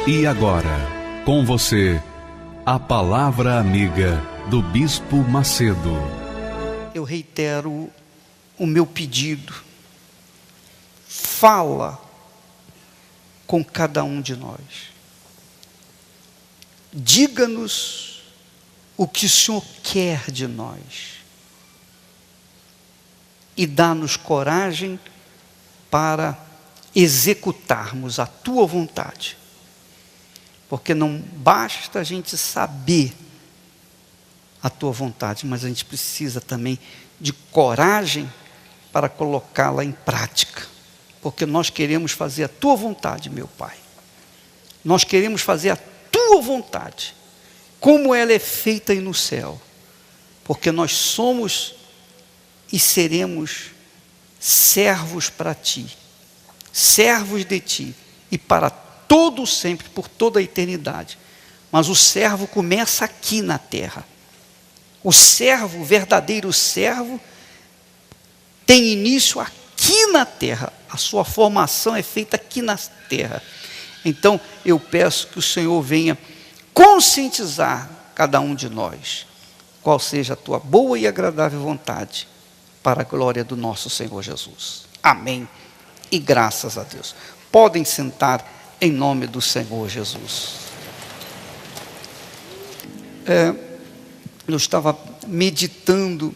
E agora, com você, a Palavra Amiga do Bispo Macedo. Eu reitero o meu pedido. Fala com cada um de nós. Diga-nos o que o Senhor quer de nós. E dá-nos coragem para executarmos a tua vontade. Porque não basta a gente saber a tua vontade, mas a gente precisa também de coragem para colocá-la em prática. Porque nós queremos fazer a tua vontade, meu Pai. Nós queremos fazer a tua vontade, como ela é feita aí no céu. Porque nós somos e seremos servos para ti, servos de ti e para todo sempre, por toda a eternidade. Mas o servo começa aqui na terra. O servo, o verdadeiro servo, tem início aqui na terra. A sua formação é feita aqui na terra. Então, eu peço que o Senhor venha conscientizar cada um de nós, qual seja a tua boa e agradável vontade, para a glória do nosso Senhor Jesus. Amém. E graças a Deus. Podem sentar em nome do Senhor Jesus. Eu estava meditando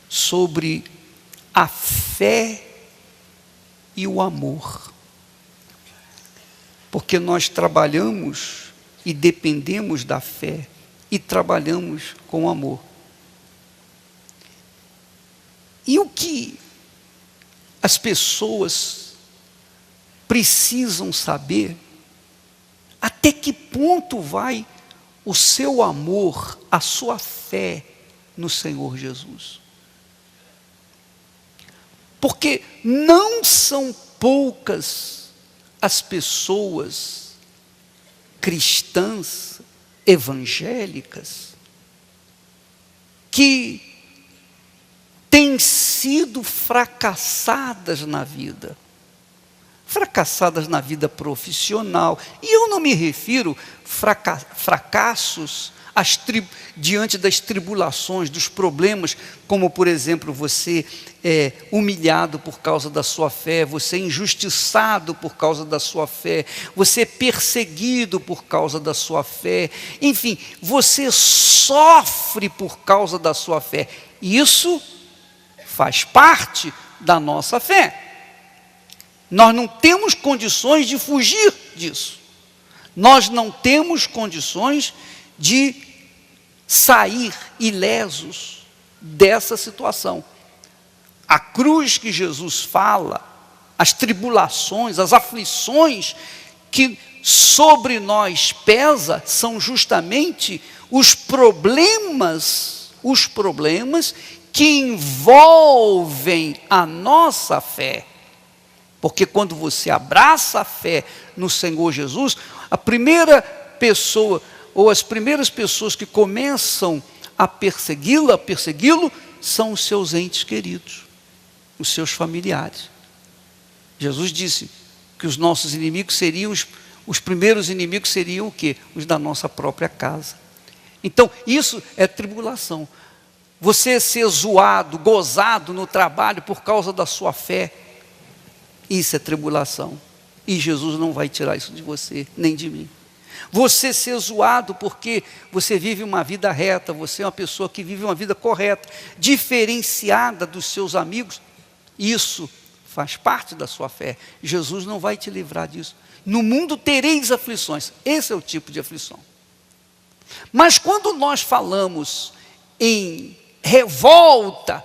sobre a fé e o amor. Porque nós trabalhamos e dependemos da fé e trabalhamos com amor. E o que as pessoas precisam saber, até que ponto vai o seu amor, a sua fé no Senhor Jesus. Porque não são poucas as pessoas cristãs, evangélicas, que têm sido fracassadas na vida. Fracassadas na vida profissional. E eu não me refiro fracassos diante das tribulações, dos problemas, como, por exemplo, você é humilhado por causa da sua fé, você é injustiçado por causa da sua fé, você é perseguido por causa da sua fé, enfim, você sofre por causa da sua fé. Isso faz parte da nossa fé. Nós não temos condições de fugir disso. Nós não temos condições de sair ilesos dessa situação. A cruz que Jesus fala, as tribulações, as aflições que sobre nós pesa, são justamente os problemas que envolvem a nossa fé. Porque quando você abraça a fé no Senhor Jesus, a primeira pessoa, ou as primeiras pessoas que começam a persegui-lo, são os seus entes queridos, os seus familiares. Jesus disse que os nossos inimigos seriam, os primeiros inimigos seriam o quê? Os da nossa própria casa. Então, isso é tribulação. Você ser zoado, gozado no trabalho por causa da sua fé, isso é tribulação. E Jesus não vai tirar isso de você, nem de mim. Você ser zoado porque você vive uma vida reta, você é uma pessoa que vive uma vida correta, diferenciada dos seus amigos, isso faz parte da sua fé. Jesus não vai te livrar disso. No mundo tereis aflições. Esse é o tipo de aflição. Mas quando nós falamos em revolta,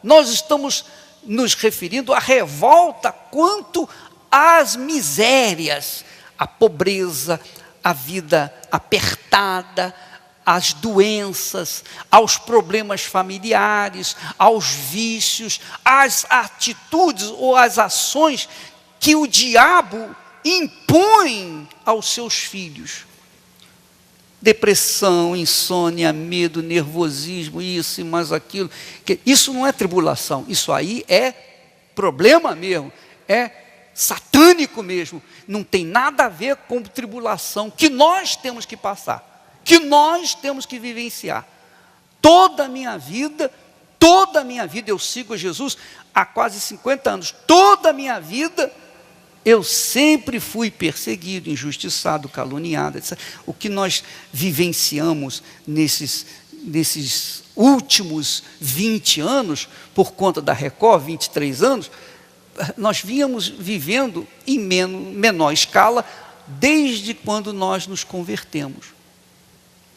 nós estamos nos referindo à revolta quanto às misérias, à pobreza, à vida apertada, às doenças, aos problemas familiares, aos vícios, às atitudes ou às ações que o diabo impõe aos seus filhos. Depressão, insônia, medo, nervosismo, isso e mais aquilo. Isso não é tribulação, isso aí é problema mesmo, é satânico mesmo, não tem nada a ver com tribulação que nós temos que passar, que nós temos que vivenciar. Toda a minha vida, eu sigo a Jesus há quase 50 anos, toda a minha vida, eu sempre fui perseguido, injustiçado, caluniado, etc. O que nós vivenciamos nesses últimos 20 anos, por conta da Record, 23 anos, nós vínhamos vivendo em menor escala, desde quando nós nos convertemos.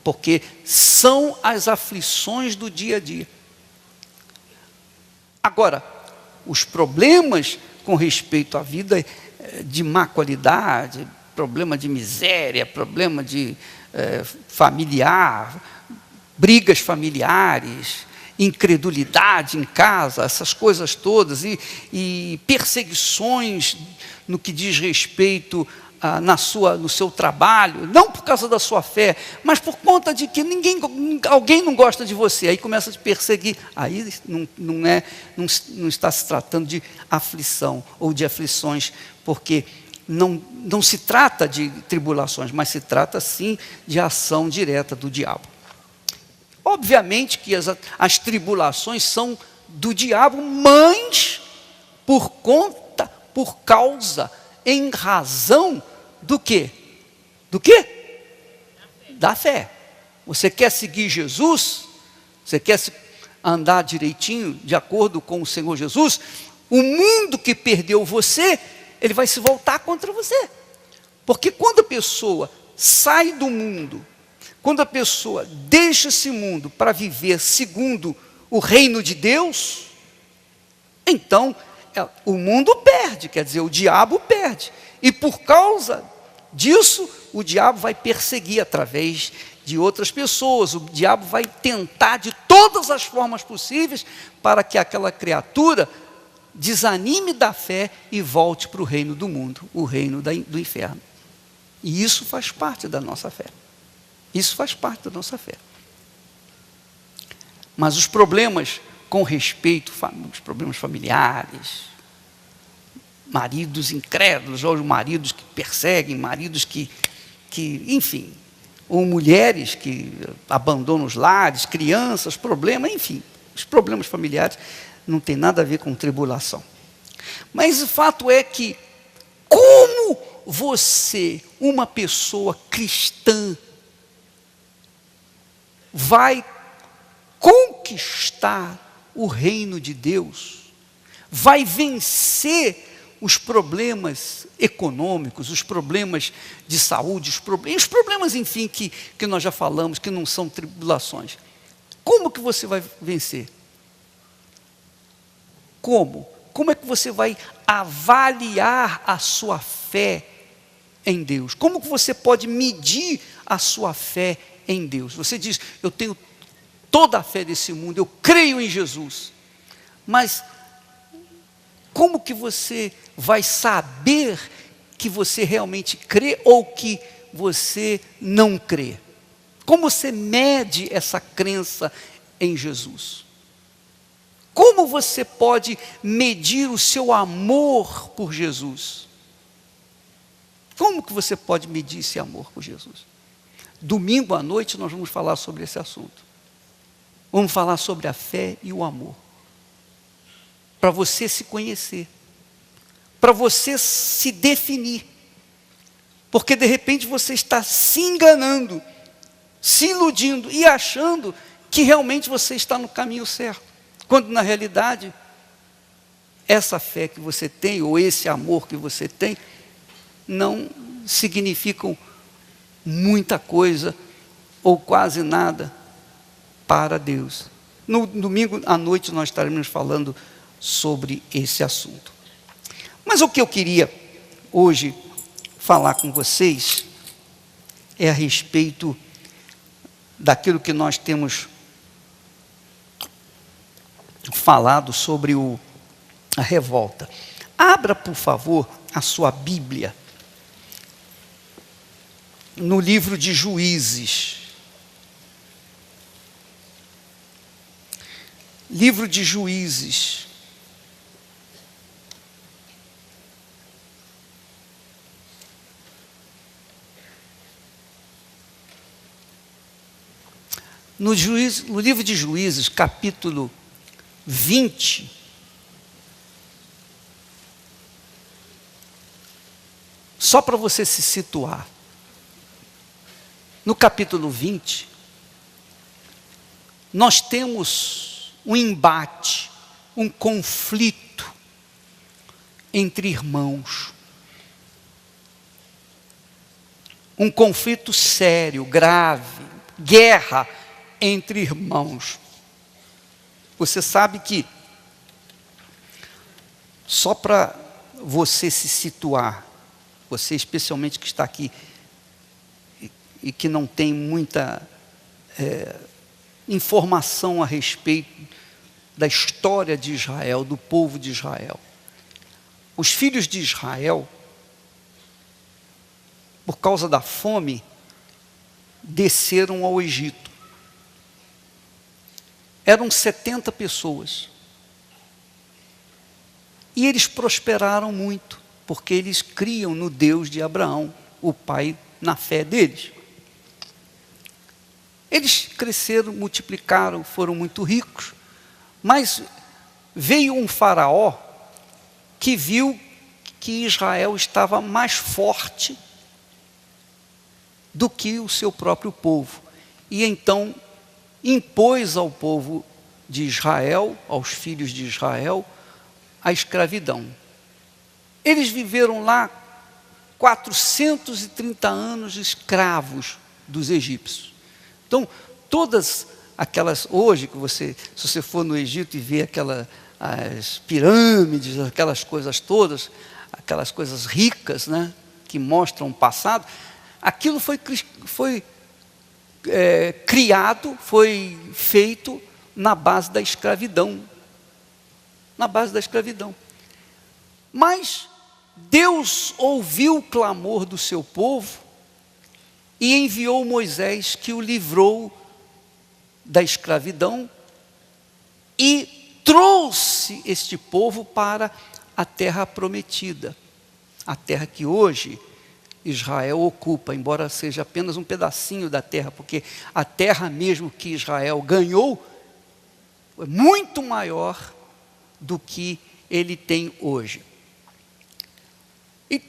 Porque são as aflições do dia a dia. Agora, os problemas com respeito à vida de má qualidade, problema de miséria, problema de familiar, brigas familiares, incredulidade em casa, essas coisas todas, e perseguições no que diz respeito no seu trabalho, não por causa da sua fé, mas por conta de que alguém não gosta de você, aí começa a te perseguir. Aí não está se tratando de aflição ou de aflições, porque não se trata de tribulações, mas se trata sim de ação direta do diabo. Obviamente que as tribulações são do diabo, mas por causa, em razão do quê? Do quê? Da fé. Você quer seguir Jesus? Você quer andar direitinho, de acordo com o Senhor Jesus? O mundo que perdeu você, ele vai se voltar contra você. Porque quando a pessoa sai do mundo, quando a pessoa deixa esse mundo para viver segundo o reino de Deus, então o mundo perde, quer dizer, o diabo perde. E por causa disso, o diabo vai perseguir através de outras pessoas. O diabo vai tentar de todas as formas possíveis para que aquela criatura desanime da fé e volte para o reino do mundo, o reino do inferno. E isso faz parte da nossa fé. Isso faz parte da nossa fé. Mas os problemas com respeito, os problemas familiares, maridos incrédulos, ou maridos que perseguem, maridos que enfim, ou mulheres que abandonam os lares, crianças, problemas, enfim, os problemas familiares não tem nada a ver com tribulação. Mas o fato é que, como você, uma pessoa cristã, vai conquistar o reino de Deus, vai vencer os problemas econômicos, os problemas de saúde, os problemas, enfim, que nós já falamos, que não são tribulações. Como que você vai vencer? Como? Como é que você vai avaliar a sua fé em Deus? Como que você pode medir a sua fé em Deus? Você diz, eu tenho toda a fé desse mundo, eu creio em Jesus. Mas como que você vai saber que você realmente crê ou que você não crê? Como você mede essa crença em Jesus? Como você pode medir o seu amor por Jesus? Como que você pode medir esse amor por Jesus? Domingo à noite nós vamos falar sobre esse assunto. Vamos falar sobre a fé e o amor. Para você se conhecer. Para você se definir. Porque de repente você está se enganando, se iludindo e achando que realmente você está no caminho certo. Quando na realidade, essa fé que você tem, ou esse amor que você tem, não significam muita coisa, ou quase nada, para Deus. No domingo à noite nós estaremos falando sobre esse assunto. Mas o que eu queria hoje falar com vocês é a respeito daquilo que nós temos falado sobre a revolta. Abra, por favor, a sua Bíblia no livro de Juízes. Livro de Juízes. No livro de Juízes, capítulo 20, só para você se situar, no capítulo 20, nós temos um embate, um conflito entre irmãos. Um conflito sério, grave, guerra entre irmãos. Você sabe que, só para você se situar, você especialmente que está aqui e que não tem muita informação a respeito da história de Israel, do povo de Israel. Os filhos de Israel, por causa da fome, desceram ao Egito. Eram 70 pessoas. E eles prosperaram muito, porque eles criam no Deus de Abraão, o pai na fé deles. Eles cresceram, multiplicaram, foram muito ricos, mas veio um faraó que viu que Israel estava mais forte do que o seu próprio povo. E então impôs ao povo de Israel, aos filhos de Israel, a escravidão. Eles viveram lá 430 anos escravos dos egípcios. Então, todas aquelas, hoje, que se você for no Egito e ver as pirâmides, aquelas coisas todas, aquelas coisas ricas, né, que mostram o passado, aquilo foi criado, foi feito na base da escravidão. Na base da escravidão. Mas Deus ouviu o clamor do seu povo e enviou Moisés, que o livrou da escravidão e trouxe este povo para a terra prometida, a terra que hoje Israel ocupa, embora seja apenas um pedacinho da terra, porque a terra mesmo que Israel ganhou é muito maior do que ele tem hoje.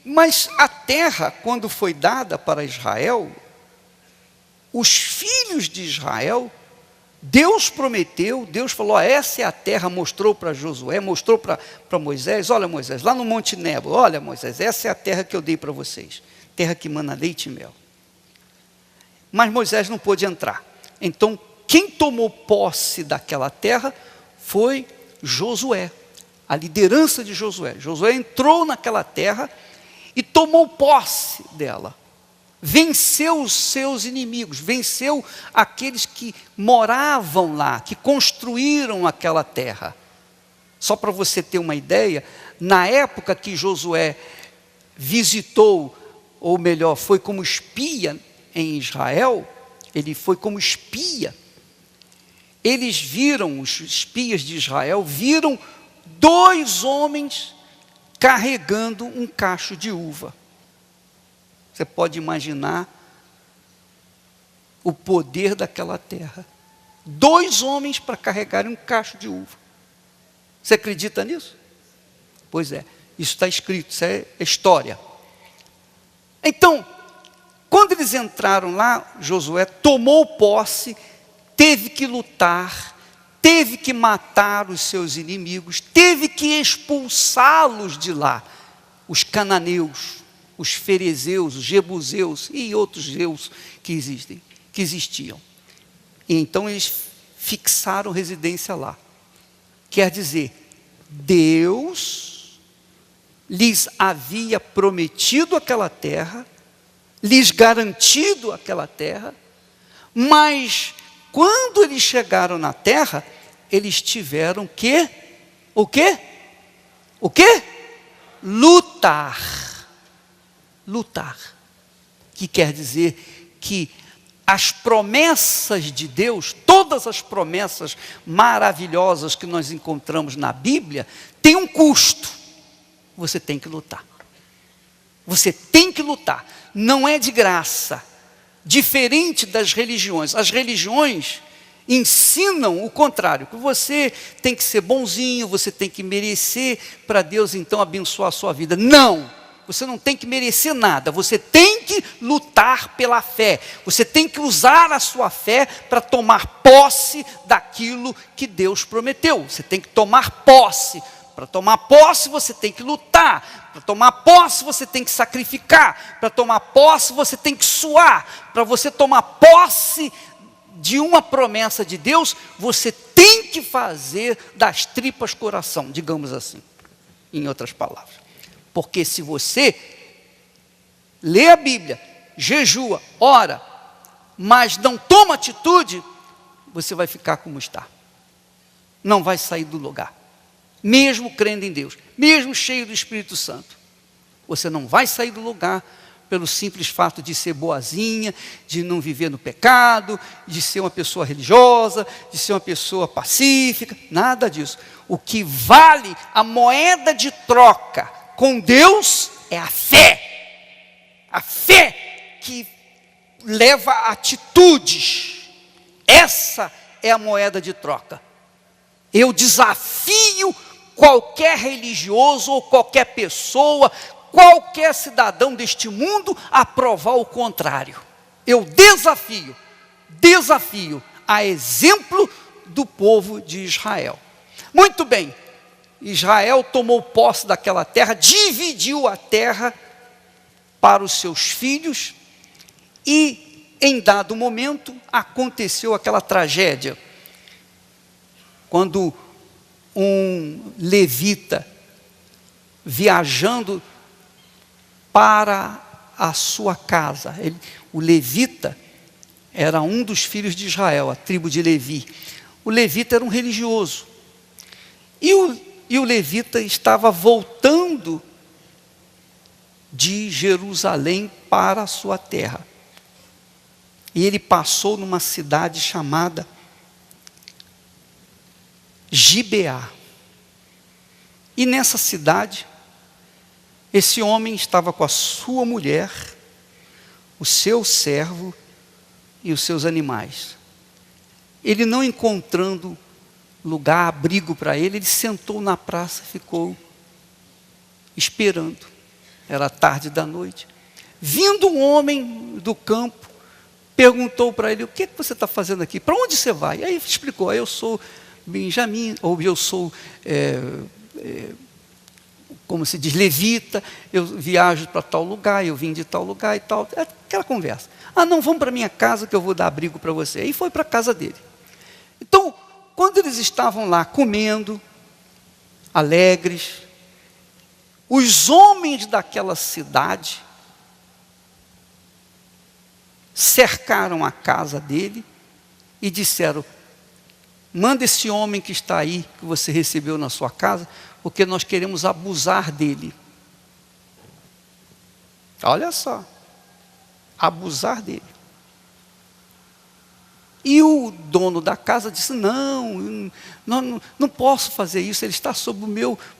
Mas a terra, quando foi dada para Israel, os filhos de Israel, Deus prometeu, Deus falou, essa é a terra, mostrou para Josué, mostrou para Moisés, olha Moisés, lá no Monte Nebo, olha Moisés, essa é a terra que eu dei para vocês, terra que mana leite e mel. Mas Moisés não pôde entrar. Então, quem tomou posse daquela terra foi Josué, a liderança de Josué. Josué entrou naquela terra e tomou posse dela. Venceu os seus inimigos, venceu aqueles que moravam lá, que construíram aquela terra. Só para você ter uma ideia, na época que Josué visitou, ou melhor, foi como espia em Israel, ele foi como espia. Eles viram, os espias de Israel, viram 2 homens carregando um cacho de uva. Você pode imaginar o poder daquela terra. 2 homens para carregarem um cacho de uva. Você acredita nisso? Pois é, isso está escrito, isso é história. Então, quando eles entraram lá, Josué tomou posse, teve que lutar, teve que matar os seus inimigos, teve que expulsá-los de lá, os cananeus, os ferezeus, os jebuseus e outros zeus que existiam. E então eles fixaram residência lá. Quer dizer, Deus lhes havia prometido aquela terra, lhes garantido aquela terra, mas quando eles chegaram na terra, eles tiveram que, o quê? O quê? Lutar. Lutar. Que quer dizer que as promessas de Deus, todas as promessas maravilhosas que nós encontramos na Bíblia, têm um custo. Você tem que lutar. Você tem que lutar. Não é de graça. Diferente das religiões. As religiões, ensinam o contrário, que você tem que ser bonzinho, você tem que merecer para Deus então abençoar a sua vida. Não, você não tem que merecer nada, você tem que lutar pela fé, você tem que usar a sua fé para tomar posse daquilo que Deus prometeu, você tem que tomar posse. Para tomar posse você tem que lutar, para tomar posse você tem que sacrificar, para tomar posse você tem que suar, para você tomar posse de uma promessa de Deus, você tem que fazer das tripas coração, digamos assim, em outras palavras. Porque se você lê a Bíblia, jejua, ora, mas não toma atitude, você vai ficar como está, não vai sair do lugar. Mesmo crendo em Deus, mesmo cheio do Espírito Santo, você não vai sair do lugar pelo simples fato de ser boazinha, de não viver no pecado, de ser uma pessoa religiosa, de ser uma pessoa pacífica, nada disso. O que vale a moeda de troca com Deus é a fé que leva a atitudes. Essa é a moeda de troca. Eu desafio qualquer religioso ou qualquer pessoa, qualquer cidadão deste mundo a provar o contrário. Eu desafio, a exemplo do povo de Israel. Muito bem, Israel tomou posse daquela terra, dividiu a terra para os seus filhos e em dado momento aconteceu aquela tragédia. Quando um levita, viajando para a sua casa, o levita era um dos filhos de Israel, a tribo de Levi. O levita era um religioso. E o levita estava voltando de Jerusalém para a sua terra. E ele passou numa cidade chamada Gibeá. E nessa cidade, esse homem estava com a sua mulher, o seu servo e os seus animais. Ele não encontrando lugar, abrigo para ele sentou na praça e ficou esperando. Era tarde da noite. Vindo um homem do campo, perguntou para ele: o que você está fazendo aqui? Para onde você vai? Aí ele explicou: eu sou Benjamim, ou eu sou, como se diz, levita, eu viajo para tal lugar, eu vim de tal lugar e tal. Aquela conversa. Ah, não, vamos para minha casa que eu vou dar abrigo para você. Aí foi para a casa dele. Então, quando eles estavam lá comendo, alegres, os homens daquela cidade cercaram a casa dele e disseram: manda esse homem que está aí, que você recebeu na sua casa, porque nós queremos abusar dele. Olha só, abusar dele. E o dono da casa disse: não posso fazer isso, ele está sob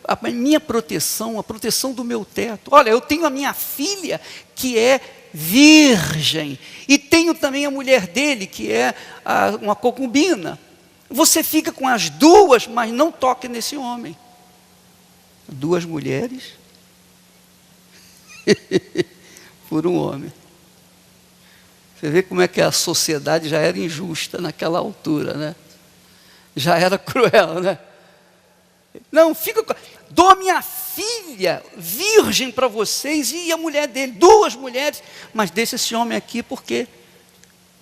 a minha proteção, a proteção do meu teto. Olha, eu tenho a minha filha, que é virgem, e tenho também a mulher dele, que é uma concubina. Você fica com as duas, mas não toque nesse homem. Duas mulheres por um homem. Você vê como é que a sociedade já era injusta naquela altura, né? Já era cruel, né? Não, dou a minha filha virgem para vocês e a mulher dele, duas mulheres, mas deixa esse homem aqui porque,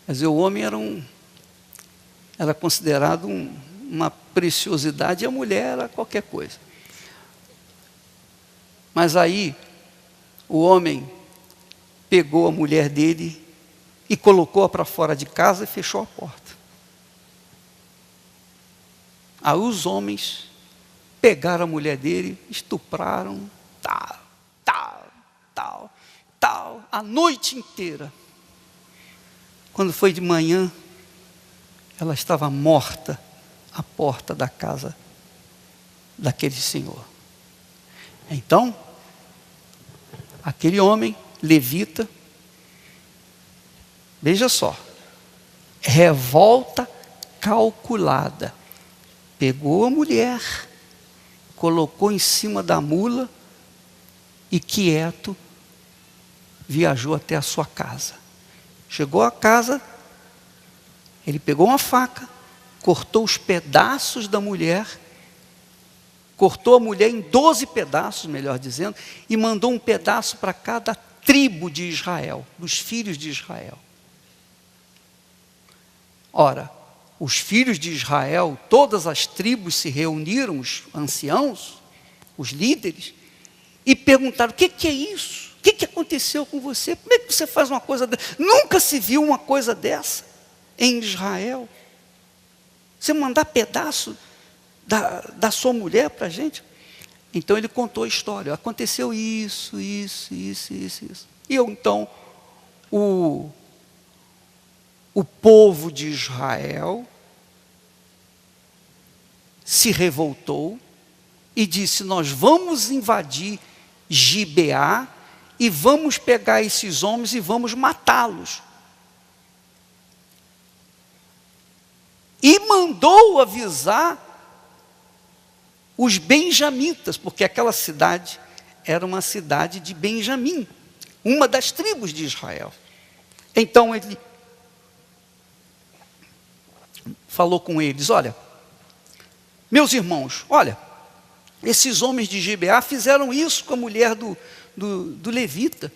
quer dizer, o homem era considerado uma preciosidade e a mulher era qualquer coisa. Mas aí, o homem pegou a mulher dele e colocou-a para fora de casa e fechou a porta. Aí os homens pegaram a mulher dele, estupraram, tal, a noite inteira. Quando foi de manhã, ela estava morta à porta da casa daquele senhor. Então, aquele homem, levita, veja só, revolta calculada. Pegou a mulher, colocou em cima da mula e quieto viajou até a sua casa. Chegou à casa, ele pegou uma faca, cortou os pedaços da mulher, cortou a mulher em 12 pedaços, melhor dizendo, e mandou um pedaço para cada tribo de Israel, dos filhos de Israel. Ora, os filhos de Israel, todas as tribos se reuniram, os anciãos, os líderes, e perguntaram: o que é isso? O que aconteceu com você? Como é que você faz uma coisa dessa? Nunca se viu uma coisa dessa em Israel. Você mandar pedaço da sua mulher para a gente? Então ele contou a história. Aconteceu isso. E então o povo de Israel se revoltou e disse: nós vamos invadir Gibeá e vamos pegar esses homens e vamos matá-los. E mandou avisar os benjamitas, porque aquela cidade era uma cidade de Benjamim, uma das tribos de Israel. Então ele falou com eles: olha, meus irmãos, olha, esses homens de Gibeá fizeram isso com a mulher do levita.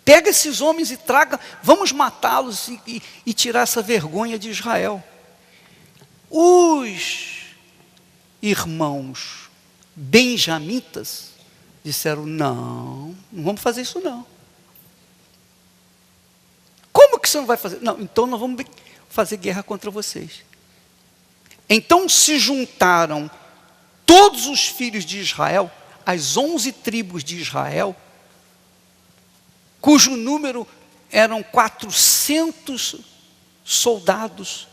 Pega esses homens e traga, vamos matá-los e tirar essa vergonha de Israel. Os irmãos benjamitas disseram: não vamos fazer isso não. Como que você não vai fazer? Não, então nós vamos fazer guerra contra vocês. Então se juntaram todos os filhos de Israel, as 11 tribos de Israel, cujo número eram 400 soldados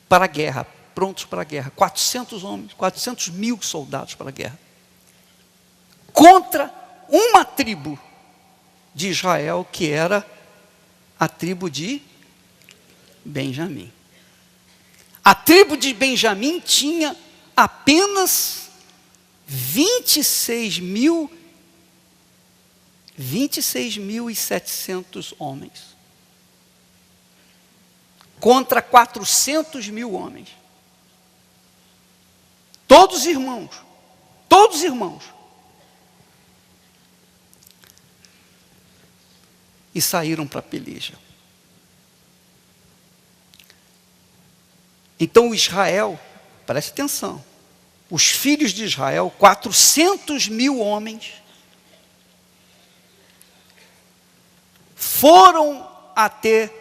para a guerra, prontos para a guerra, 400 homens, 400 mil soldados para a guerra, contra uma tribo de Israel, que era a tribo de Benjamim. A tribo de Benjamim tinha apenas 26.700 homens, contra 400 mil homens. Todos irmãos. E saíram para a peleja. Então Israel, preste atenção, os filhos de Israel, 400 mil homens, foram até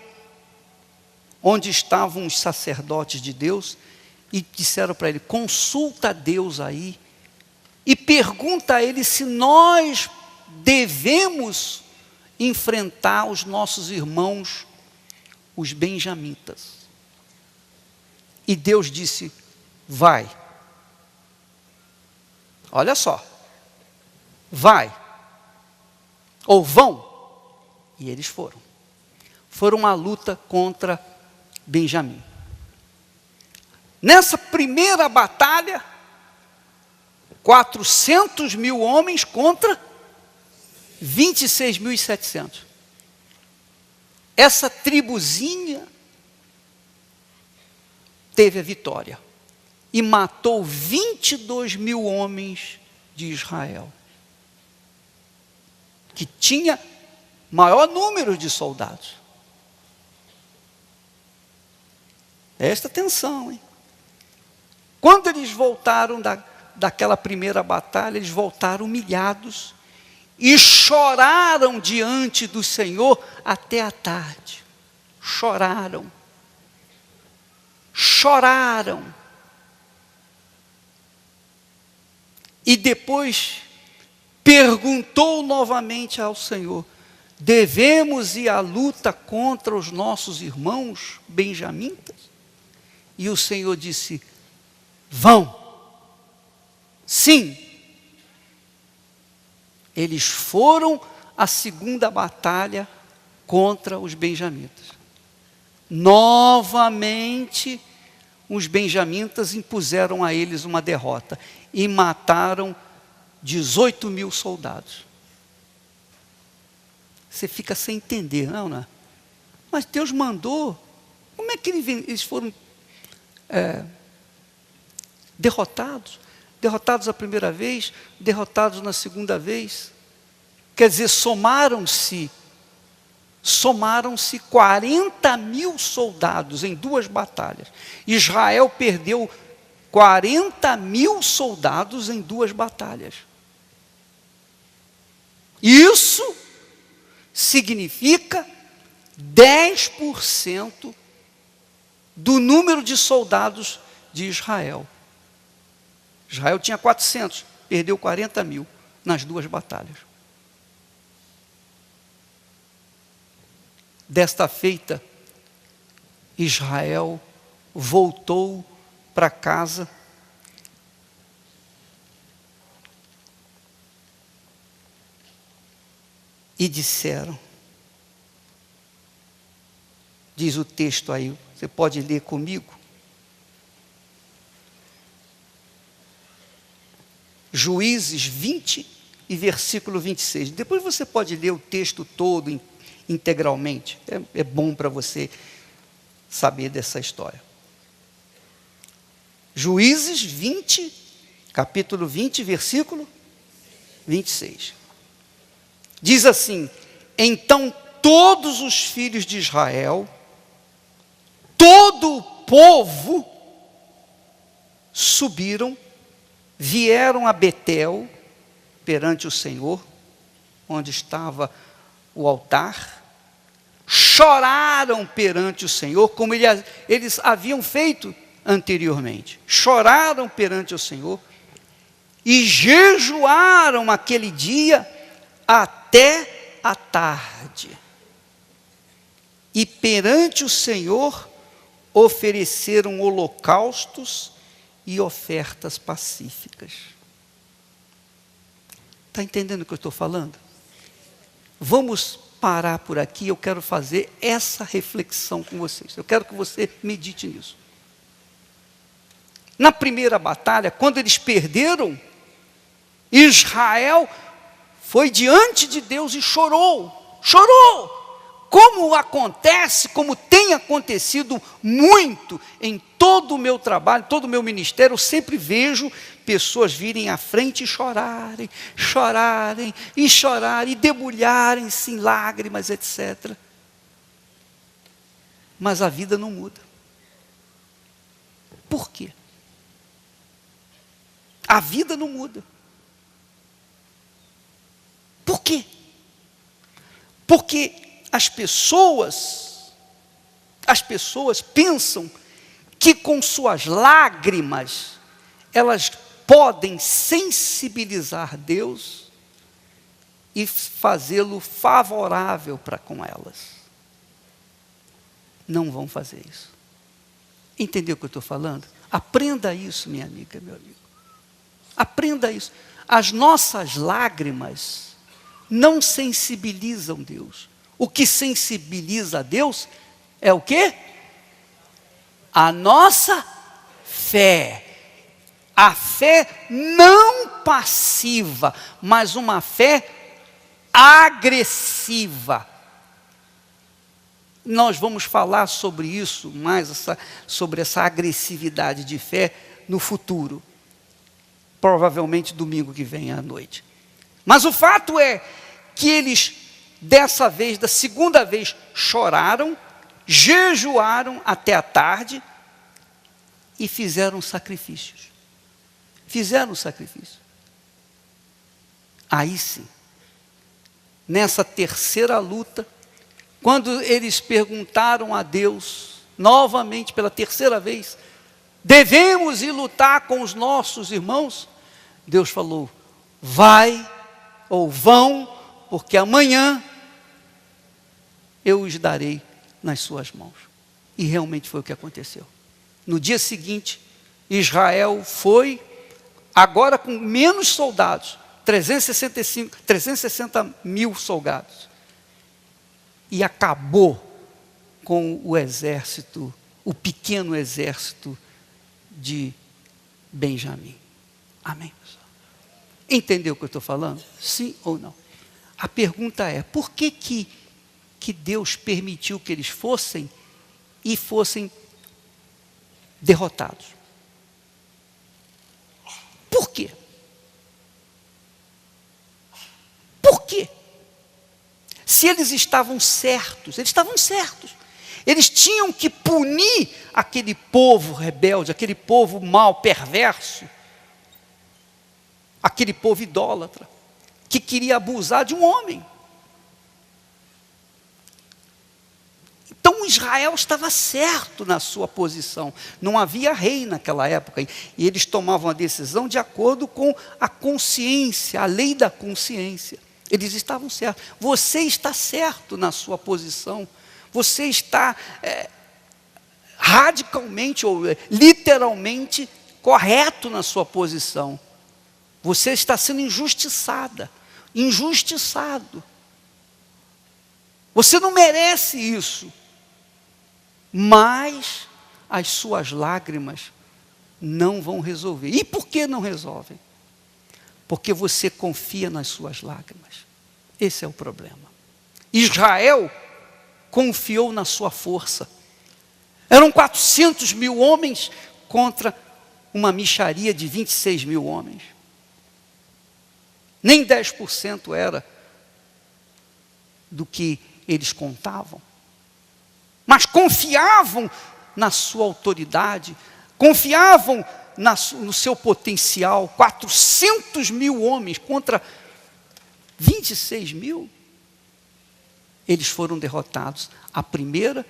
onde estavam os sacerdotes de Deus e disseram para ele: consulta a Deus aí e pergunta a ele se nós devemos enfrentar os nossos irmãos, os benjamitas. E Deus disse: vai. Olha só, vai, ou vão. E eles foram. Foram à luta contra Benjamim. Nessa primeira batalha, 400 mil homens contra 26.700. Essa tribuzinha teve a vitória e matou 22 mil homens de Israel, que tinha maior número de soldados. Presta atenção, hein? Quando eles voltaram daquela primeira batalha, eles voltaram humilhados e choraram diante do Senhor até a tarde. Choraram. E depois perguntou novamente ao Senhor: devemos ir à luta contra os nossos irmãos benjamitas? E o Senhor disse: vão. Sim. Eles foram à segunda batalha contra os benjamitas. Novamente, os benjamitas impuseram a eles uma derrota e mataram 18 mil soldados. Você fica sem entender, não é? Mas Deus mandou. Como é que eles foram derrotados? Derrotados a primeira vez, derrotados na segunda vez. Quer dizer, somaram-se 40 mil soldados em 2 batalhas. Israel perdeu 40 mil soldados em 2 batalhas. Isso significa 10% do número de soldados de Israel. Israel tinha 400, perdeu 40 mil nas 2 batalhas. Desta feita, Israel voltou para casa e disseram, diz o texto aí, você pode ler comigo? Juízes 20 e versículo 26. Depois você pode ler o texto todo integralmente. É bom para você saber dessa história. Juízes 20, capítulo 20, versículo 26. Diz assim: então todos os filhos de Israel, todo o povo, subiram, vieram a Betel, perante o Senhor, onde estava o altar, choraram perante o Senhor, como eles haviam feito anteriormente. Choraram perante o Senhor e jejuaram aquele dia até a tarde. E perante o Senhor ofereceram holocaustos e ofertas pacíficas. Está entendendo o que eu estou falando? Vamos parar por aqui, eu quero fazer essa reflexão com vocês. Eu quero que você medite nisso. Na primeira batalha, quando eles perderam, Israel foi diante de Deus e chorou. Chorou! Como acontece, como tem acontecido muito em todo o meu trabalho, todo o meu ministério, eu sempre vejo pessoas virem à frente e chorarem, e debulharem-se em lágrimas, etc. Mas a vida não muda. Por quê? A vida não muda. Por quê? Porque as pessoas pensam que com suas lágrimas elas podem sensibilizar Deus e fazê-lo favorável para com elas. Não vão fazer isso. Entendeu o que eu estou falando? Aprenda isso, minha amiga, meu amigo. Aprenda isso. As nossas lágrimas não sensibilizam Deus. O que sensibiliza a Deus é o quê? A nossa fé. A fé não passiva, mas uma fé agressiva. Nós vamos falar sobre isso, sobre essa agressividade de fé no futuro. Provavelmente domingo que vem à noite. Mas o fato é que eles, dessa vez, da segunda vez, choraram, jejuaram até a tarde e fizeram sacrifícios. Fizeram sacrifício. Aí sim, nessa terceira luta, quando eles perguntaram a Deus, novamente pela terceira vez, devemos ir lutar com os nossos irmãos? Deus falou, vai ou vão, porque amanhã eu os darei nas suas mãos. E realmente foi o que aconteceu. No dia seguinte, Israel foi, agora com menos soldados, 360 mil soldados. E acabou com o exército, o pequeno exército de Benjamim. Amém, pessoal? Entendeu o que eu estou falando? Sim ou não? A pergunta é, por que Deus permitiu que eles fossem derrotados? Por quê? Por quê? Se eles estavam certos, eles tinham que punir aquele povo rebelde, aquele povo mau, perverso, aquele povo idólatra, que queria abusar de um homem. Então Israel estava certo na sua posição. Não havia rei naquela época. E eles tomavam a decisão de acordo com a consciência, a lei da consciência. Eles estavam certos. Você está certo na sua posição. Você está radicalmente ou literalmente correto na sua posição. Você está sendo injustiçado. Você não merece isso. Mas as suas lágrimas não vão resolver. E por que não resolvem? Porque você confia nas suas lágrimas. Esse é o problema. Israel confiou na sua força. Eram 400 mil homens contra uma mixaria de 26 mil homens. Nem 10% era do que eles contavam. Mas confiavam na sua autoridade, confiavam no seu potencial. 400 mil homens contra 26 mil. Eles foram derrotados. A primeira,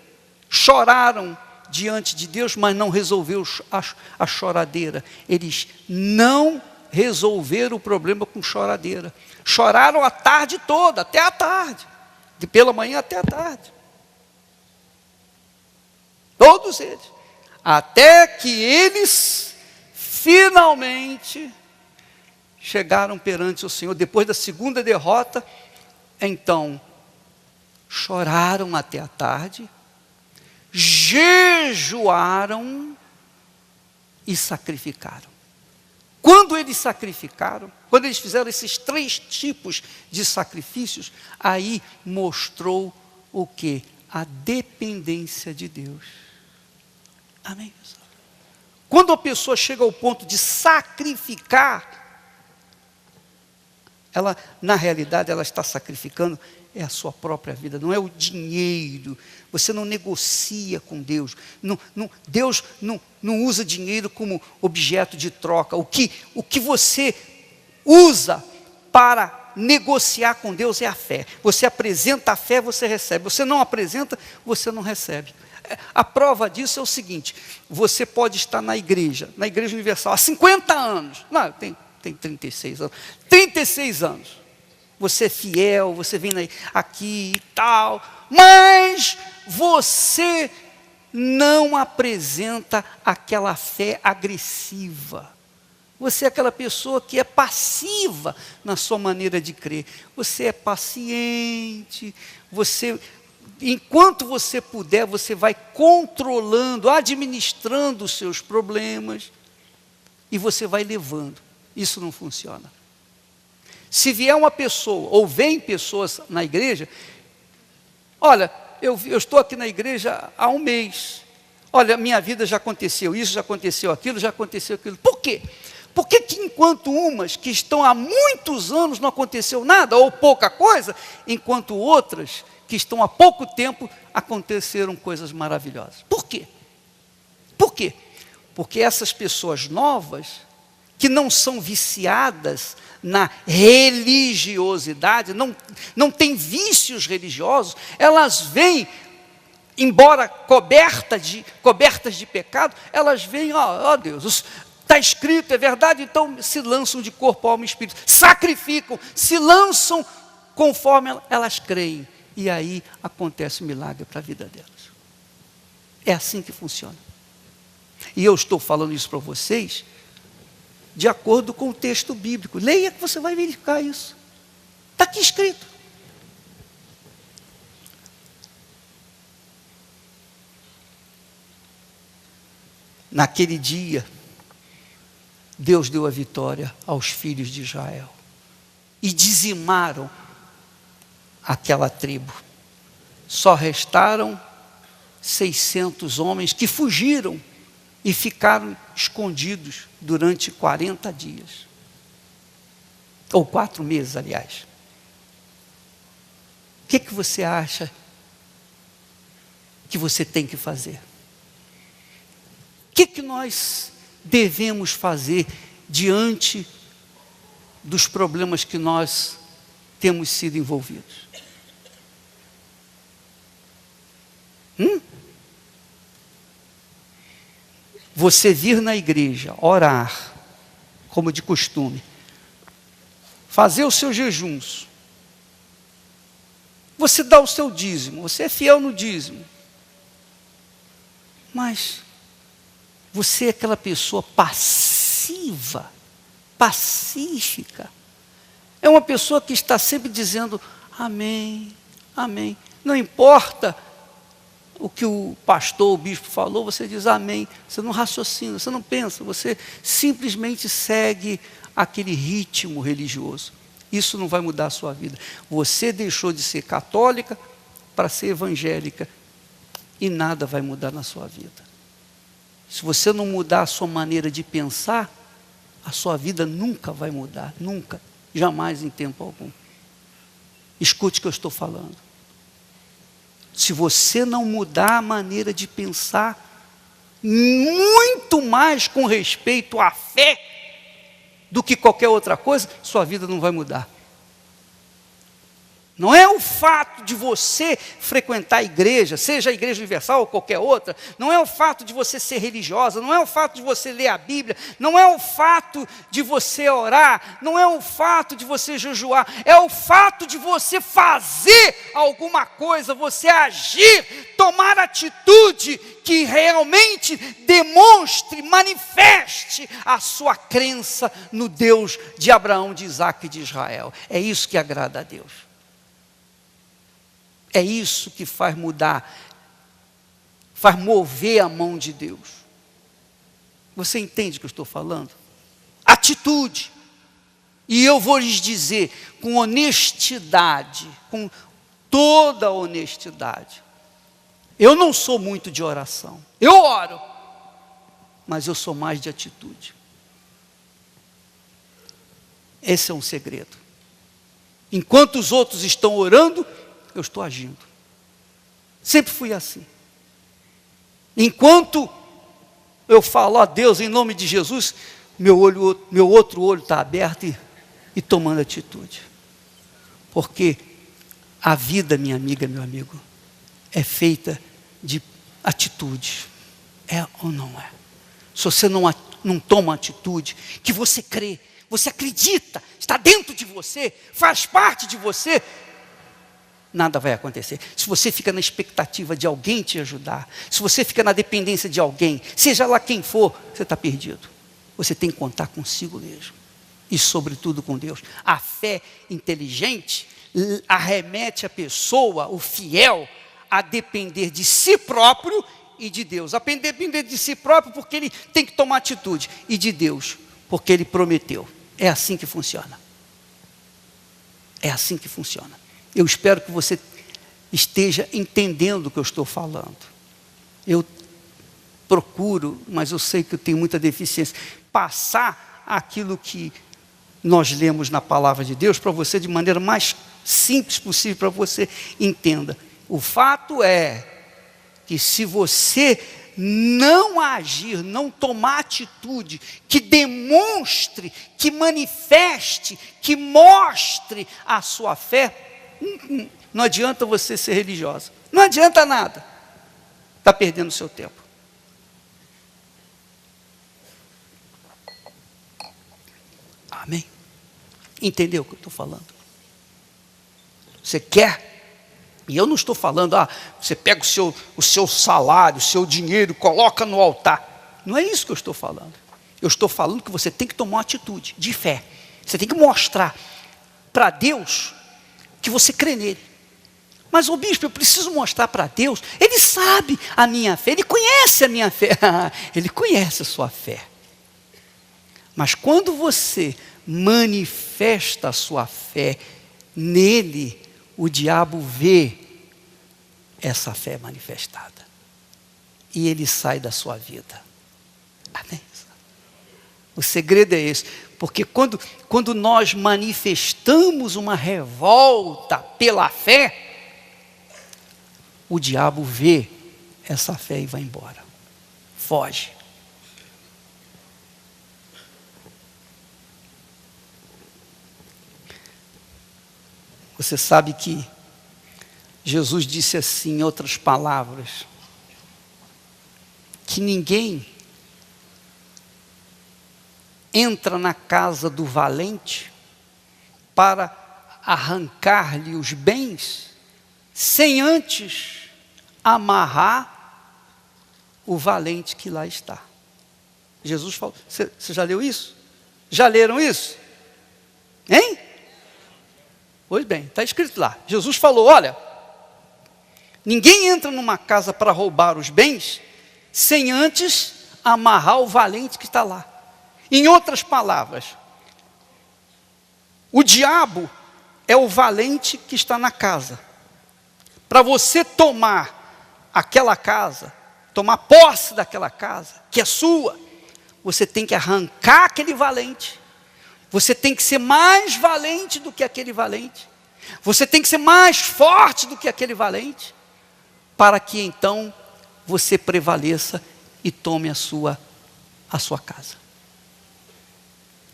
choraram diante de Deus, mas não resolveu a choradeira. Eles não resolveram o problema com choradeira. Choraram a tarde toda, até a tarde. De pela manhã até a tarde. Todos eles. Até que eles finalmente chegaram perante o Senhor. Depois da segunda derrota, então choraram até a tarde, jejuaram e sacrificaram. Quando eles sacrificaram, quando eles fizeram esses 3 tipos de sacrifícios, aí mostrou o quê? A dependência de Deus. Amém, pessoal? Quando a pessoa chega ao ponto de sacrificar, ela, na realidade, ela está sacrificando a sua própria vida, não é o dinheiro. Você não negocia com Deus. Deus não usa dinheiro como objeto de troca. O que você usa para negociar com Deus é a fé. Você apresenta a fé, você recebe. Você não apresenta, você não recebe. A prova disso é o seguinte: você pode estar na Igreja Universal há 50 anos. Não, tem 36 anos. 36 anos. Você é fiel, você vem aqui e tal, mas você não apresenta aquela fé agressiva. Você é aquela pessoa que é passiva na sua maneira de crer. Você é paciente, enquanto você puder, você vai controlando, administrando os seus problemas, e você vai levando. Isso não funciona. Se vier uma pessoa, ou vem pessoas na igreja, olha, eu estou aqui na igreja há um mês, olha, minha vida já aconteceu isso, já aconteceu aquilo. Por quê? Porque enquanto umas que estão há muitos anos não aconteceu nada, ou pouca coisa, enquanto outras que estão há pouco tempo aconteceram coisas maravilhosas. Por quê? Por quê? Porque essas pessoas novas, que não são viciadas na religiosidade, não têm vícios religiosos, elas vêm, embora cobertas de pecado, elas vêm, ó Deus, está escrito, é verdade, então se lançam de corpo, alma e espírito, sacrificam, se lançam conforme elas creem, e aí acontece um milagre para a vida delas. É assim que funciona. E eu estou falando isso para vocês de acordo com o texto bíblico. Leia que você vai verificar isso. Está aqui escrito. naquele dia, Deus deu a vitória aos filhos de Israel. E dizimaram aquela tribo. Só restaram 600 homens que fugiram e ficaram escondidos durante 40 dias. Ou 4 meses, aliás. O que você acha que você tem que fazer? O que nós devemos fazer diante dos problemas que nós temos sido envolvidos? Você vir na igreja, orar, como de costume, fazer os seus jejuns, você dá o seu dízimo, você é fiel no dízimo, mas você é aquela pessoa passiva, pacífica, é uma pessoa que está sempre dizendo amém, amém, não importa o que o pastor, o bispo falou, você diz amém, você não raciocina, você não pensa, você simplesmente segue aquele ritmo religioso. Isso não vai mudar a sua vida. Você deixou de ser católica para ser evangélica e nada vai mudar na sua vida. Se você não mudar a sua maneira de pensar, a sua vida nunca vai mudar, nunca, jamais em tempo algum. Escute o que eu estou falando. Se você não mudar a maneira de pensar, muito mais com respeito à fé do que qualquer outra coisa, sua vida não vai mudar. Não é o fato de você frequentar a igreja, seja a Igreja Universal ou qualquer outra, não é o fato de você ser religiosa, não é o fato de você ler a Bíblia, não é o fato de você orar, não é o fato de você jejuar, é o fato de você fazer alguma coisa, você agir, tomar atitude que realmente demonstre, manifeste a sua crença no Deus de Abraão, de Isaac e de Israel. É isso que agrada a Deus. É isso que faz mudar, faz mover a mão de Deus. Você entende o que eu estou falando? Atitude. E eu vou lhes dizer com honestidade, com toda a honestidade. Eu não sou muito de oração. Eu oro, mas eu sou mais de atitude. Esse é um segredo. Enquanto os outros estão orando, eu estou agindo. Sempre fui assim. Enquanto eu falo a Deus em nome de Jesus, meu outro olho está aberto e tomando atitude. Porque a vida, minha amiga, meu amigo, é feita de atitude. É ou não é? Se você não toma atitude, que você crê, você acredita, está dentro de você, faz parte de você, nada vai acontecer. Se você fica na expectativa de alguém te ajudar, se você fica na dependência de alguém, seja lá quem for, você está perdido. Você tem que contar consigo mesmo. E sobretudo com Deus. A fé inteligente arremete a pessoa, o fiel, a depender de si próprio e de Deus. A depender de si próprio porque ele tem que tomar atitude. E de Deus, porque ele prometeu. É assim que funciona. É assim que funciona. Eu espero que você esteja entendendo o que eu estou falando. Eu procuro, mas eu sei que eu tenho muita deficiência, passar aquilo que nós lemos na palavra de Deus para você de maneira mais simples possível, para você entenda. O fato é que se você não agir, não tomar atitude, que demonstre, que manifeste, que mostre a sua fé, não adianta você ser religiosa. Não adianta nada. Está perdendo o seu tempo. Amém? Entendeu o que eu estou falando? Você quer? E eu não estou falando, você pega o seu salário, o seu dinheiro, coloca no altar. Não é isso que eu estou falando. Eu estou falando que você tem que tomar uma atitude de fé. Você tem que mostrar para Deus que você crê nele. Mas o bispo, eu preciso mostrar para Deus. Ele sabe a minha fé, Ele conhece a minha fé. Ele conhece a sua fé. Mas quando você manifesta a sua fé nele, o diabo vê essa fé manifestada. E ele sai da sua vida. Amém? O segredo é esse. Porque quando nós manifestamos uma revolta pela fé, o diabo vê essa fé e vai embora. Foge. Você sabe que Jesus disse assim, em outras palavras, que ninguém entra na casa do valente para arrancar-lhe os bens, sem antes amarrar o valente que lá está. Jesus falou, você já leu isso? Já leram isso? Hein? Pois bem, está escrito lá. Jesus falou, olha, ninguém entra numa casa para roubar os bens, sem antes amarrar o valente que está lá. Em outras palavras, o diabo é o valente que está na casa. Para você tomar aquela casa, tomar posse daquela casa, que é sua, você tem que arrancar aquele valente. Você tem que ser mais valente do que aquele valente. Você tem que ser mais forte do que aquele valente, para que então você prevaleça e tome a sua casa.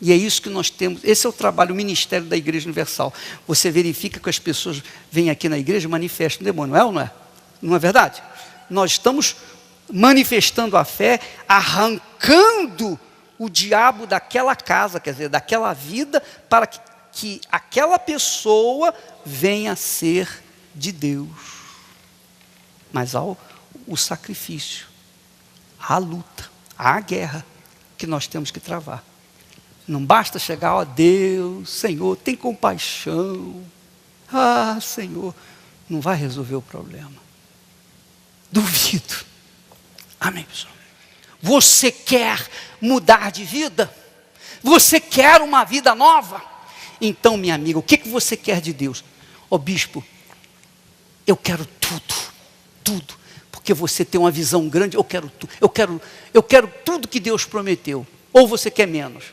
E é isso que nós temos, esse é o trabalho, o ministério da Igreja Universal. Você verifica que as pessoas vêm aqui na igreja e manifestam o demônio, não é ou não é? Não é verdade? Nós estamos manifestando a fé, arrancando o diabo daquela casa, quer dizer, daquela vida, para que aquela pessoa venha a ser de Deus. Mas há o sacrifício, há a luta, há a guerra que nós temos que travar. Não basta chegar, ó Deus, Senhor, tem compaixão. Ah, Senhor, não vai resolver o problema. Duvido. Amém, pessoal? Você quer mudar de vida? Você quer uma vida nova? Então, minha amiga, o que você quer de Deus? Ó bispo, eu quero tudo. Porque você tem uma visão grande, eu quero tudo. Eu quero tudo que Deus prometeu. Ou você quer menos?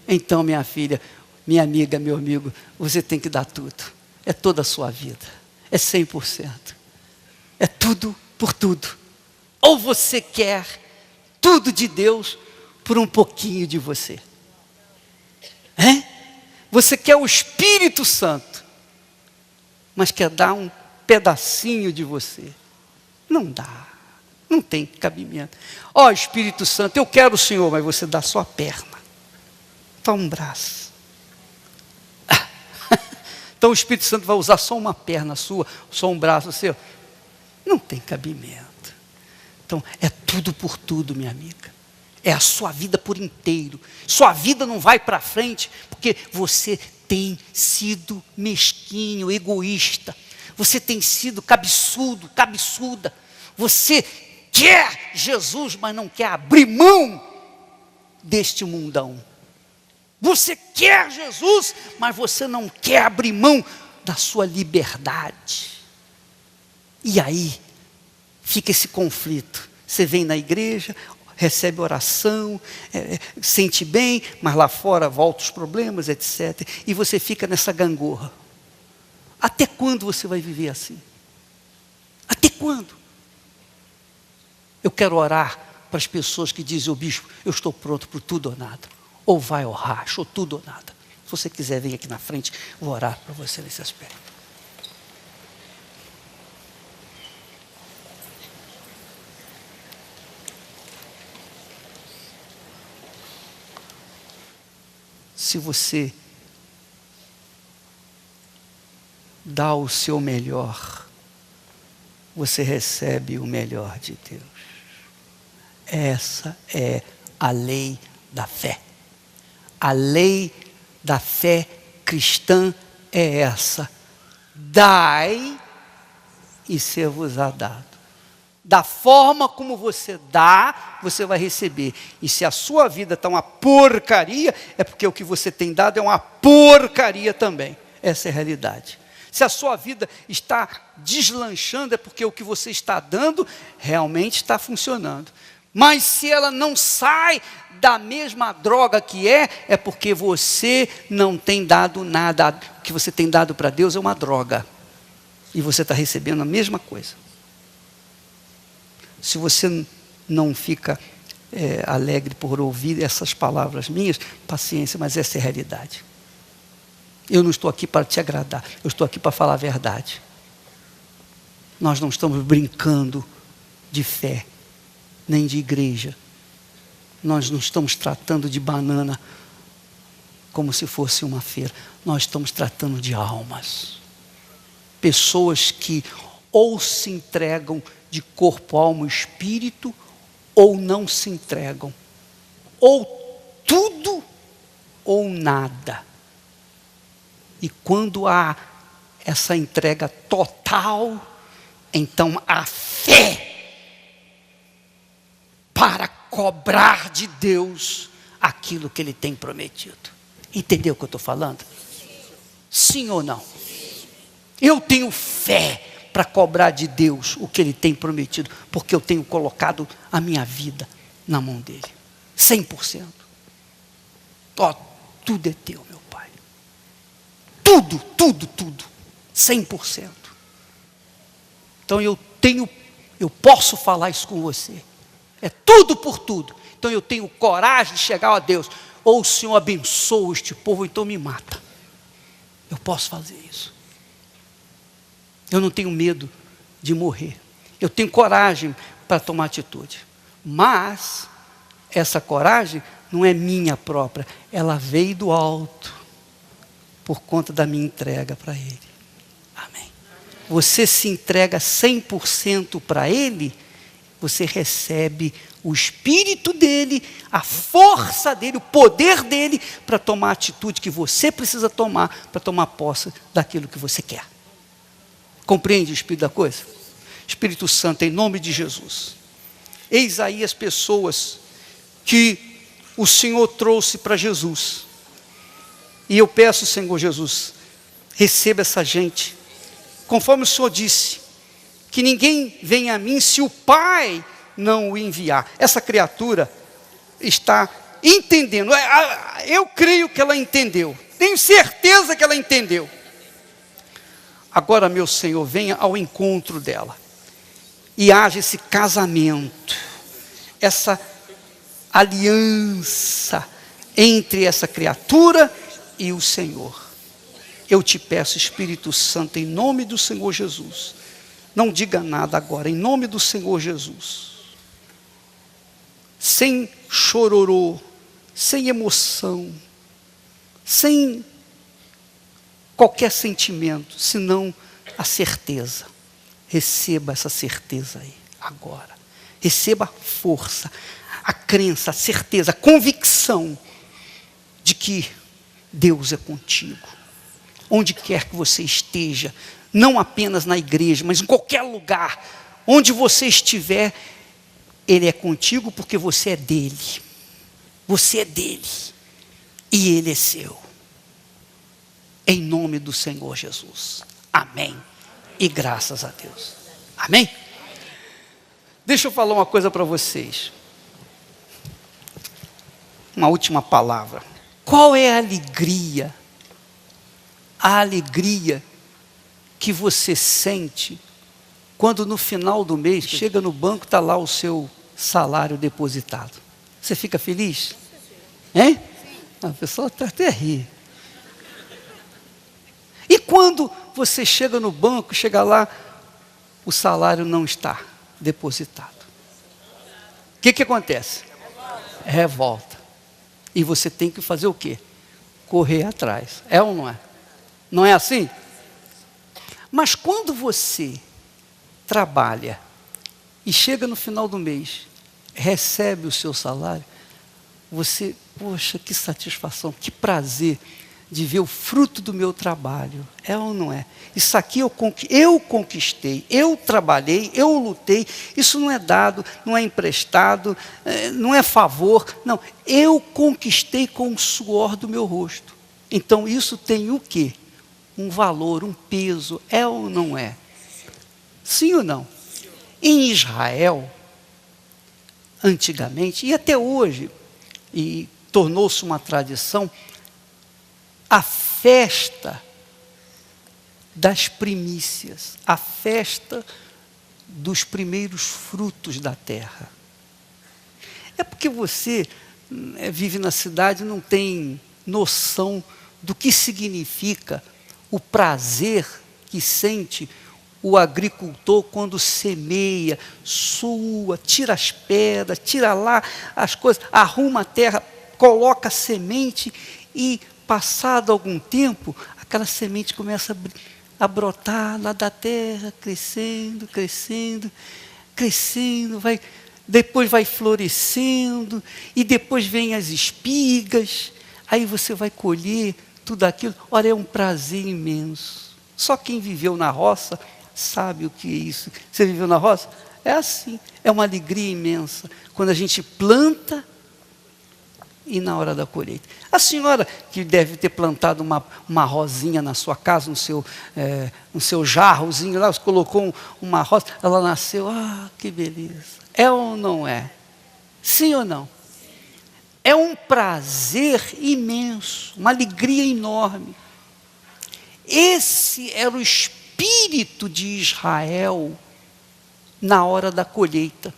Então, minha filha, minha amiga, meu amigo, você tem que dar tudo. É toda a sua vida. É 100%. É tudo por tudo. Ou você quer tudo de Deus por um pouquinho de você. Você quer o Espírito Santo, mas quer dar um pedacinho de você. Não dá. Não tem cabimento. Ó Espírito Santo, eu quero o Senhor, mas você dá só a perna. Só um braço. Então o Espírito Santo vai usar só uma perna sua, só um braço seu. Não tem cabimento. Então é tudo por tudo, minha amiga. É a sua vida por inteiro. Sua vida não vai para frente porque você tem sido mesquinho, egoísta. Você tem sido cabeçudo, cabeçuda. Você quer Jesus, mas não quer abrir mão deste mundão. Você quer Jesus, mas você não quer abrir mão da sua liberdade. E aí, fica esse conflito. Você vem na igreja, recebe oração, sente bem, mas lá fora voltam os problemas, etc. E você fica nessa gangorra. Até quando você vai viver assim? Até quando? Eu quero orar para as pessoas que dizem, bispo, eu estou pronto para tudo ou nada. Ou vai ou racha, ou tudo ou nada. Se você quiser vir aqui na frente, vou orar para você nesse aspecto. Se você dá o seu melhor, você recebe o melhor de Deus. Essa é a lei da fé. A lei da fé cristã é essa. Dai e ser-vos-á dado. Da forma como você dá, você vai receber. E se a sua vida está uma porcaria, é porque o que você tem dado é uma porcaria também. Essa é a realidade. Se a sua vida está deslanchando, é porque o que você está dando realmente está funcionando. Mas se ela não sai da mesma droga que é porque você não tem dado nada. O que você tem dado para Deus é uma droga. E você está recebendo a mesma coisa. Se você não fica alegre por ouvir essas palavras minhas, paciência, mas essa é a realidade. Eu não estou aqui para te agradar, eu estou aqui para falar a verdade. Nós não estamos brincando de fé, nem de igreja. Nós não estamos tratando de banana como se fosse uma feira. Nós estamos tratando de almas. Pessoas que ou se entregam de corpo, alma e espírito, ou não se entregam. Ou tudo ou nada. E quando há essa entrega total, então há fé para cobrar de Deus aquilo que Ele tem prometido. Entendeu o que eu estou falando? Sim ou não? Eu tenho fé para cobrar de Deus o que Ele tem prometido, porque eu tenho colocado a minha vida na mão dEle, 100%. Ó, tudo é teu, meu Pai. Tudo, tudo, tudo, 100%. Então eu posso falar isso com você. É tudo por tudo. Então eu tenho coragem de chegar a Deus. Ou o Senhor abençoa este povo, ou então me mata. Eu posso fazer isso. Eu não tenho medo de morrer. Eu tenho coragem para tomar atitude. Mas essa coragem não é minha própria. Ela veio do alto por conta da minha entrega para Ele. Amém. Você se entrega 100% para Ele, você recebe o Espírito dEle, a força dEle, o poder dEle para tomar a atitude que você precisa tomar para tomar posse daquilo que você quer. Compreende o espírito da coisa? Espírito Santo, em nome de Jesus. Eis aí as pessoas que o Senhor trouxe para Jesus. E eu peço, Senhor Jesus, receba essa gente. Conforme o Senhor disse, que ninguém venha a mim se o Pai não o enviar. Essa criatura está entendendo. Eu creio que ela entendeu. Tenho certeza que ela entendeu. Agora, meu Senhor, venha ao encontro dela. E haja esse casamento, essa aliança entre essa criatura e o Senhor. Eu te peço, Espírito Santo, em nome do Senhor Jesus. Não diga nada agora, em nome do Senhor Jesus. Sem chororô, sem emoção, sem qualquer sentimento, senão a certeza. Receba essa certeza aí, agora. Receba a força, a crença, a certeza, a convicção de que Deus é contigo. Onde quer que você esteja, não apenas na igreja, mas em qualquer lugar, onde você estiver, Ele é contigo porque você é dEle. Você é dEle e Ele é seu. Em nome do Senhor Jesus. Amém. E graças a Deus. Amém? Deixa eu falar uma coisa para vocês. Uma última palavra. Qual é a alegria? A alegria que você sente quando no final do mês chega no banco, está lá o seu salário depositado. Você fica feliz? Hein? A pessoa até ri. E quando você chega no banco, chega lá, o salário não está depositado. O que acontece? Revolta. E você tem que fazer o quê? Correr atrás. É ou não é? Não é assim? Mas quando você trabalha e chega no final do mês, recebe o seu salário, você, poxa, que satisfação, que prazer de ver o fruto do meu trabalho. É ou não é? Isso aqui eu conquistei, eu trabalhei, eu lutei. Isso não é dado, não é emprestado, não é favor. Não, eu conquistei com o suor do meu rosto. Então isso tem o quê? Um valor, um peso. É ou não é? Sim ou não? Em Israel, antigamente, e até hoje, e tornou-se uma tradição, a festa das primícias, a festa dos primeiros frutos da terra. É porque você vive na cidade e não tem noção do que significa o prazer que sente o agricultor quando semeia, sua, tira as pedras, tira lá as coisas, arruma a terra, coloca a semente e, passado algum tempo, aquela semente começa a brotar lá da terra, crescendo, crescendo, crescendo, depois vai florescendo, e depois vem as espigas, aí você vai colher tudo aquilo. Olha, é um prazer imenso. Só quem viveu na roça sabe o que é isso. Você viveu na roça? É assim, é uma alegria imensa, quando a gente planta e na hora da colheita. A senhora que deve ter plantado uma rosinha na sua casa, no seu jarrozinho lá, você colocou uma rosa, ela nasceu, que beleza. É ou não é? Sim ou não? É um prazer imenso, uma alegria enorme. Esse era o espírito de Israel na hora da colheita.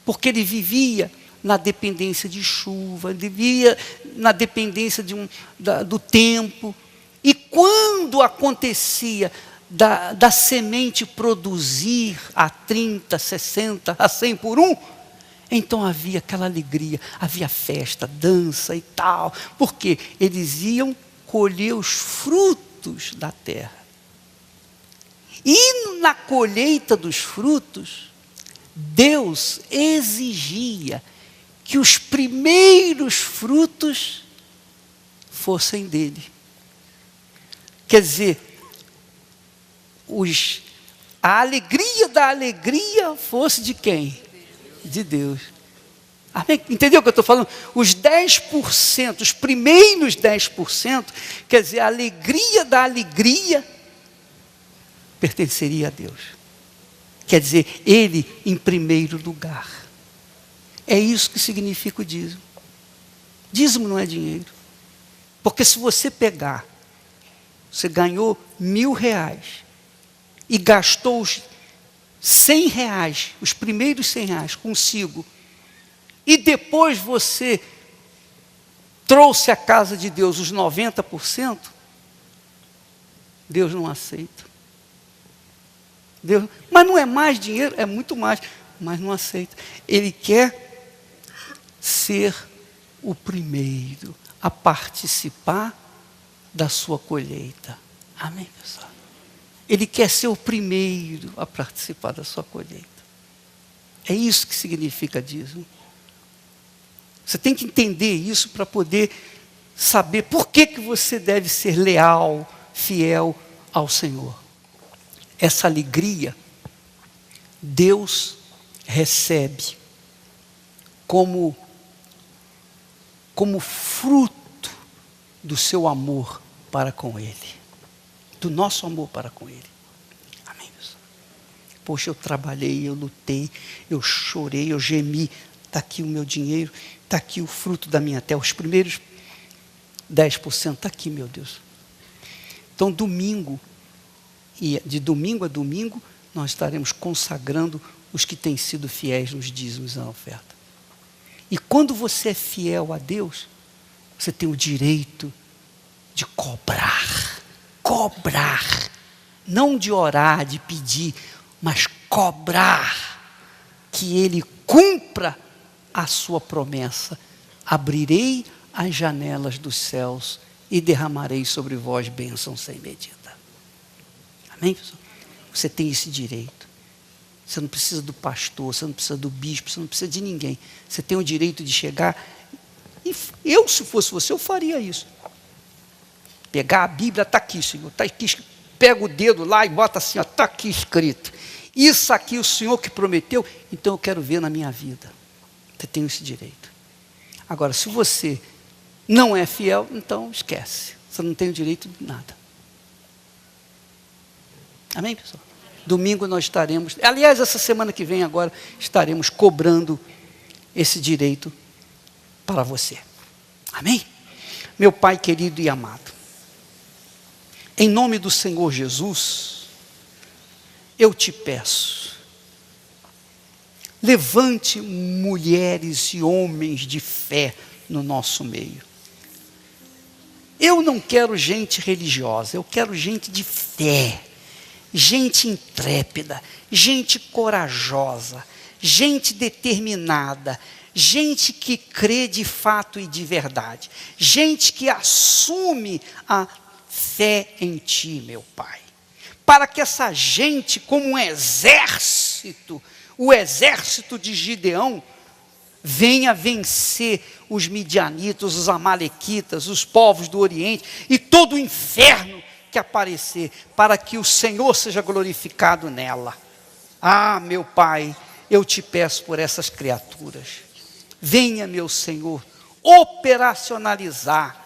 Porque ele vivia na dependência de chuva, vivia na dependência do tempo. E quando acontecia da semente produzir a 30, 60, a 100 por um, então havia aquela alegria, havia festa, dança e tal, porque eles iam colher os frutos da terra. E na colheita dos frutos, Deus exigia que os primeiros frutos fossem dele. Quer dizer, a alegria da alegria fosse de quem? De Deus. Amém? Entendeu o que eu estou falando? Os 10%, os primeiros 10%, quer dizer, a alegria da alegria pertenceria a Deus. Quer dizer, Ele em primeiro lugar. É isso que significa o dízimo. Dízimo não é dinheiro. Porque se você pegar, você ganhou R$1.000 e gastou os R$100, os primeiros R$100 consigo, e depois você trouxe à casa de Deus os 90%, Deus não aceita. Mas não é mais dinheiro, é muito mais, mas não aceita. Ele quer ser o primeiro a participar da sua colheita. Amém, pessoal? Ele quer ser o primeiro a participar da sua colheita. É isso que significa dízimo. Você tem que entender isso para poder saber por que você deve ser leal, fiel ao Senhor. Essa alegria, Deus recebe como fruto do seu amor para com Ele, do nosso amor para com Ele. Amém, pessoal? Poxa, eu trabalhei, eu lutei, eu chorei, eu gemi. Está aqui o meu dinheiro, está aqui o fruto da minha terra, os primeiros 10%, está aqui, meu Deus. Então, domingo, e de domingo a domingo, nós estaremos consagrando os que têm sido fiéis nos dízimos e na oferta. E quando você é fiel a Deus, você tem o direito de cobrar. Não de orar, de pedir, mas cobrar que Ele cumpra a sua promessa. Abrirei as janelas dos céus e derramarei sobre vós bênção sem medida. Amém, pessoal? Você tem esse direito. Você não precisa do pastor, você não precisa do bispo, você não precisa de ninguém. Você tem o direito de chegar. E eu, se fosse você, eu faria isso. pegar a Bíblia, está aqui, Senhor, está aqui, pega o dedo lá e bota assim, está aqui escrito. Isso aqui o Senhor que prometeu, então eu quero ver na minha vida. Você tem esse direito. Agora, se você não é fiel, então esquece. Você não tem o direito de nada. Amém, pessoal? Domingo nós estaremos, aliás, essa semana que vem agora, estaremos cobrando esse direito para você. Amém? Meu Pai querido e amado, em nome do Senhor Jesus, eu te peço, levante mulheres e homens de fé no nosso meio. Eu não quero gente religiosa, eu quero gente de fé, gente intrépida, gente corajosa, gente determinada, gente que crê de fato e de verdade, gente que assume a fé em ti, meu Pai, para que essa gente, como um exército, o exército de Gideão, venha vencer os midianitas, os amalequitas, os povos do Oriente e todo o inferno que aparecer, para que o Senhor seja glorificado nela. Ah, meu Pai, eu te peço por essas criaturas. Venha, meu Senhor, operacionalizar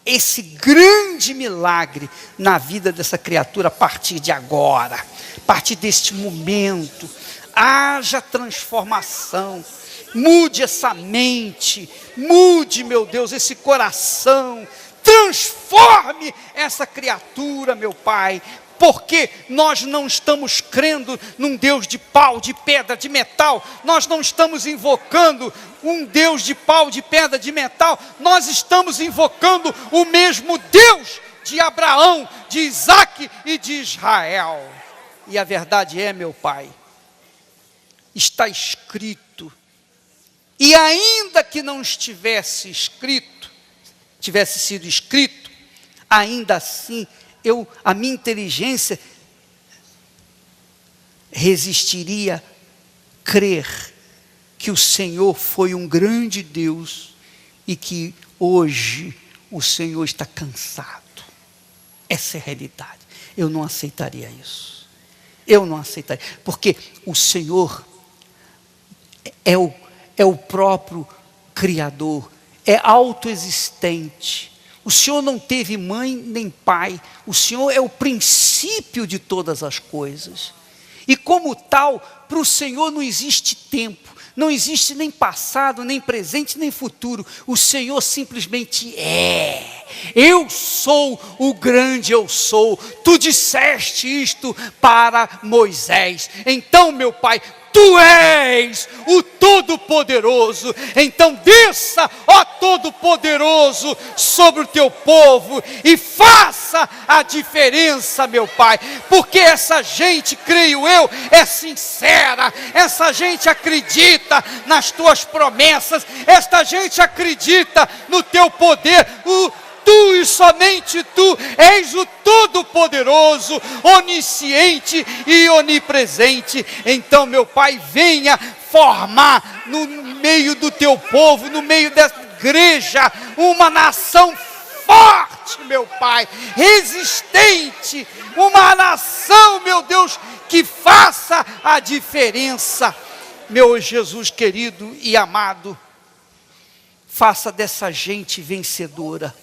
esse grande milagre na vida dessa criatura a partir de agora, a partir deste momento. Haja transformação, mude essa mente, mude, meu Deus, esse coração, transforme essa criatura, meu Pai, porque nós não estamos crendo num Deus de pau, de pedra, de metal, nós não estamos invocando um Deus de pau, de pedra, de metal, nós estamos invocando o mesmo Deus de Abraão, de Isaque e de Israel. E a verdade é, meu Pai, está escrito, e ainda que não estivesse escrito, tivesse sido escrito, ainda assim, a minha inteligência resistiria crer que o Senhor foi um grande Deus e que hoje o Senhor está cansado. Essa é a realidade. Eu não aceitaria isso. Eu não aceitaria, porque o Senhor é o próprio Criador, é autoexistente. O Senhor não teve mãe nem pai, o Senhor é o princípio de todas as coisas. E como tal, para o Senhor não existe tempo, não existe nem passado, nem presente, nem futuro. O Senhor simplesmente é. Eu sou o grande eu sou. Tu disseste isto para Moisés. Então, meu Pai, Tu és o Todo-Poderoso, então desça, ó Todo-Poderoso, sobre o Teu povo e faça a diferença, meu Pai, porque essa gente, creio eu, é sincera, essa gente acredita nas Tuas promessas, esta gente acredita no Teu poder, Tu e somente Tu és o Todo-Poderoso, onisciente e onipresente. Então, meu Pai, venha formar no meio do Teu povo, no meio dessa igreja, uma nação forte, meu Pai, resistente, uma nação, meu Deus, que faça a diferença. Meu Jesus querido e amado, faça dessa gente vencedora,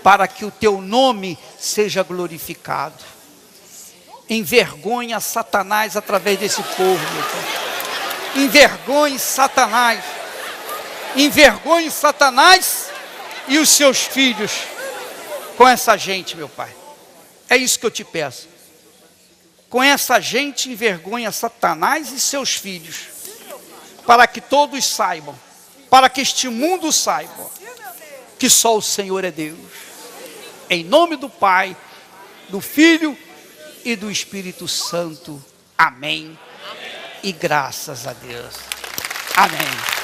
para que o Teu nome seja glorificado. Envergonha Satanás através desse povo, meu Pai. Envergonhe Satanás. Envergonhe Satanás e os seus filhos com essa gente, meu Pai. É isso que eu te peço. Com essa gente, envergonha Satanás e seus filhos, para que todos saibam, para que este mundo saiba que só o Senhor é Deus. Em nome do Pai, do Filho e do Espírito Santo. Amém. E graças a Deus. Amém.